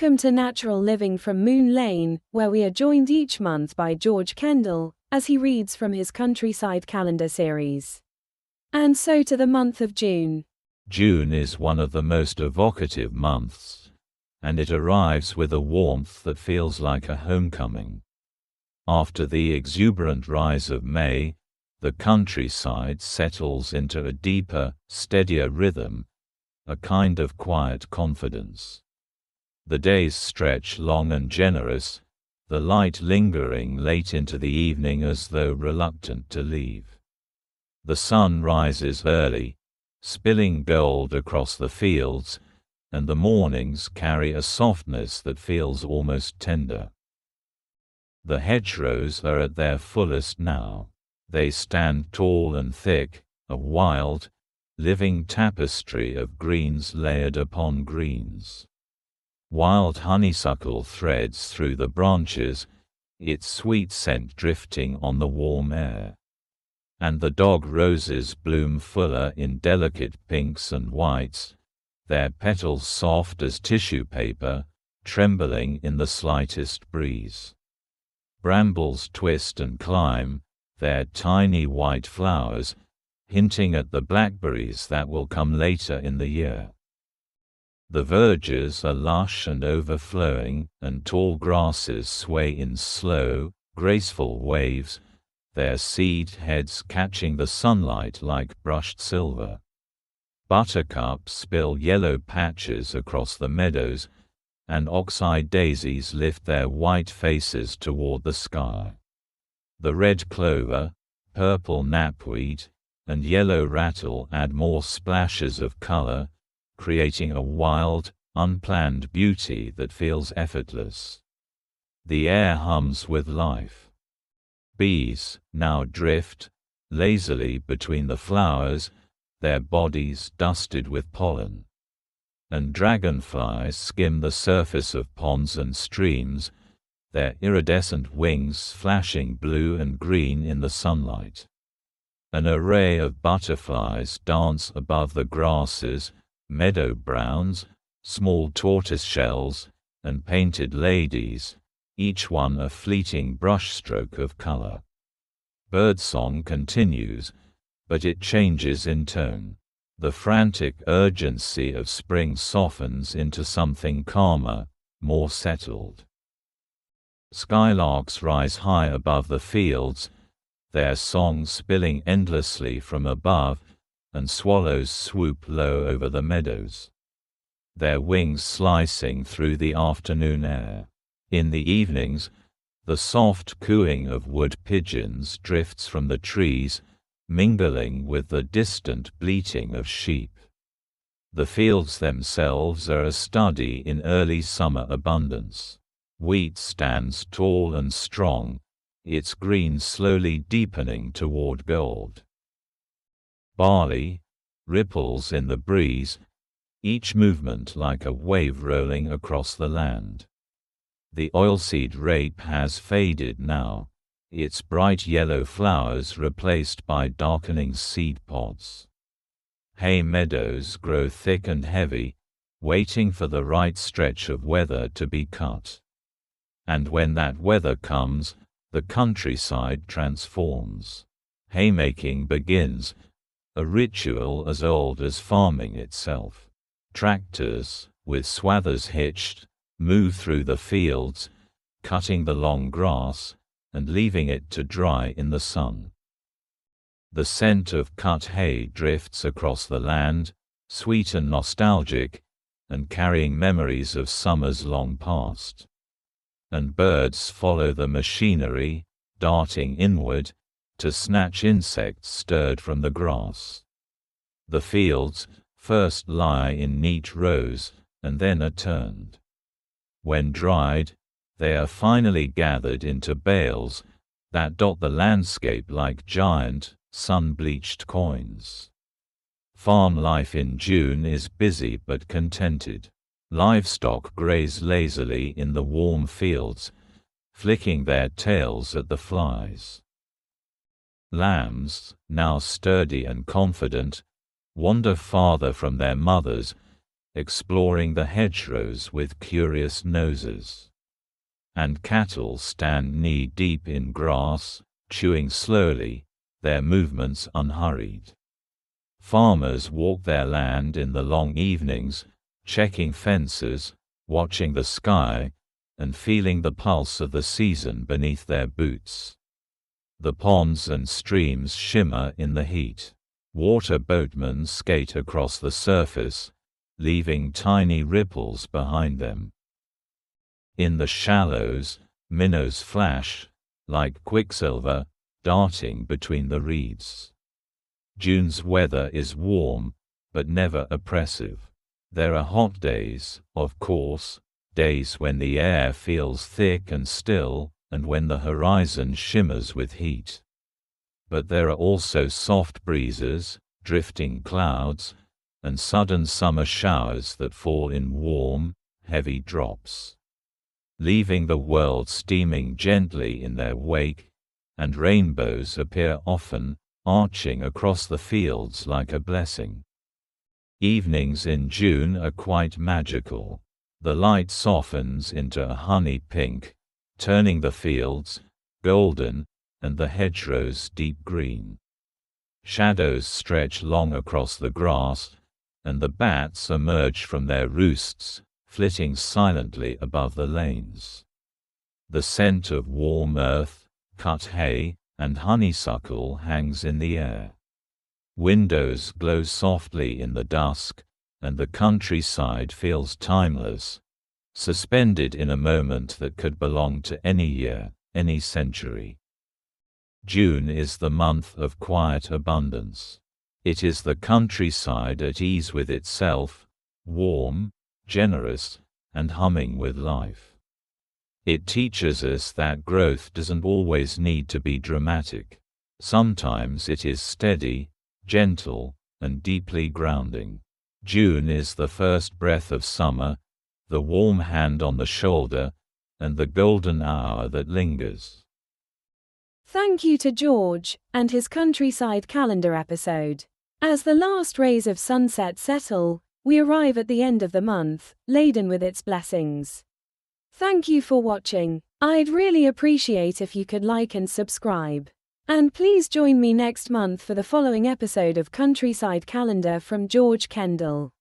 Welcome to Natural Living from Moon Lane, where we are joined each month by George Kendal, as he reads from his Countryside Calendar series. And so to the month of June. June is one of the most evocative months, and it arrives with a warmth that feels like a homecoming. After the exuberant rise of May, the countryside settles into a deeper, steadier rhythm, a kind of quiet confidence. The days stretch long and generous, the light lingering late into the evening as though reluctant to leave. The sun rises early, spilling gold across the fields, and the mornings carry a softness that feels almost tender. The hedgerows are at their fullest now. They stand tall and thick, a wild, living tapestry of greens layered upon greens. Wild honeysuckle threads through the branches, its sweet scent drifting on the warm air. And the dog roses bloom fuller in delicate pinks and whites, their petals soft as tissue paper, trembling in the slightest breeze. Brambles twist and climb, their tiny white flowers, hinting at the blackberries that will come later in the year. The verges are lush and overflowing, and tall grasses sway in slow, graceful waves, their seed heads catching the sunlight like brushed silver. Buttercups spill yellow patches across the meadows, and ox-eye daisies lift their white faces toward the sky. The red clover, purple knapweed, and yellow rattle add more splashes of color, creating a wild, unplanned beauty that feels effortless. The air hums with life. Bees now drift, lazily between the flowers, their bodies dusted with pollen. And dragonflies skim the surface of ponds and streams, their iridescent wings flashing blue and green in the sunlight. An array of butterflies dance above the grasses, meadow browns, small tortoiseshells, and painted ladies, each one a fleeting brushstroke of color. Birdsong continues, but it changes in tone. The frantic urgency of spring softens into something calmer, more settled. Skylarks rise high above the fields, their song spilling endlessly from above, and swallows swoop low over the meadows, their wings slicing through the afternoon air. In the evenings, the soft cooing of wood pigeons drifts from the trees, mingling with the distant bleating of sheep. The fields themselves are a study in early summer abundance. Wheat stands tall and strong, its green slowly deepening toward gold. Barley ripples in the breeze, each movement like a wave rolling across the land. The oilseed rape has faded now, its bright yellow flowers replaced by darkening seed pods. Hay meadows grow thick and heavy, waiting for the right stretch of weather to be cut. And when that weather comes, the countryside transforms. Haymaking begins, a ritual as old as farming itself. Tractors, with swathers hitched, move through the fields, cutting the long grass, and leaving it to dry in the sun. The scent of cut hay drifts across the land, sweet and nostalgic, and carrying memories of summers long past. And birds follow the machinery, darting inward, to snatch insects stirred from the grass. The fields first lie in neat rows, and then are turned. When dried, they are finally gathered into bales that dot the landscape like giant, sun-bleached coins. Farm life in June is busy but contented. Livestock graze lazily in the warm fields, flicking their tails at the flies. Lambs, now sturdy and confident, wander farther from their mothers, exploring the hedgerows with curious noses. And cattle stand knee-deep in grass, chewing slowly, their movements unhurried. Farmers walk their land in the long evenings, checking fences, watching the sky, and feeling the pulse of the season beneath their boots. The ponds and streams shimmer in the heat. Water boatmen skate across the surface, leaving tiny ripples behind them. In the shallows, minnows flash, like quicksilver, darting between the reeds. June's weather is warm, but never oppressive. There are hot days, of course, days when the air feels thick and still, and when the horizon shimmers with heat. But there are also soft breezes, drifting clouds, and sudden summer showers that fall in warm, heavy drops, leaving the world steaming gently in their wake, and rainbows appear often, arching across the fields like a blessing. Evenings in June are quite magical. The light softens into a honey pink, turning the fields golden, and the hedgerows deep green. Shadows stretch long across the grass, and the bats emerge from their roosts, flitting silently above the lanes. The scent of warm earth, cut hay, and honeysuckle hangs in the air. Windows glow softly in the dusk, and the countryside feels timeless, suspended in a moment that could belong to any year, any century. June is the month of quiet abundance. It is the countryside at ease with itself, warm, generous, and humming with life. It teaches us that growth doesn't always need to be dramatic. Sometimes it is steady, gentle, and deeply grounding. June is the first breath of summer, the warm hand on the shoulder, and the golden hour that lingers. Thank you to George and his Countryside Calendar episode. As the last rays of sunset settle, we arrive at the end of the month, laden with its blessings. Thank you for watching. I'd really appreciate if you could like and subscribe. And please join me next month for the following episode of Countryside Calendar from George Kendal.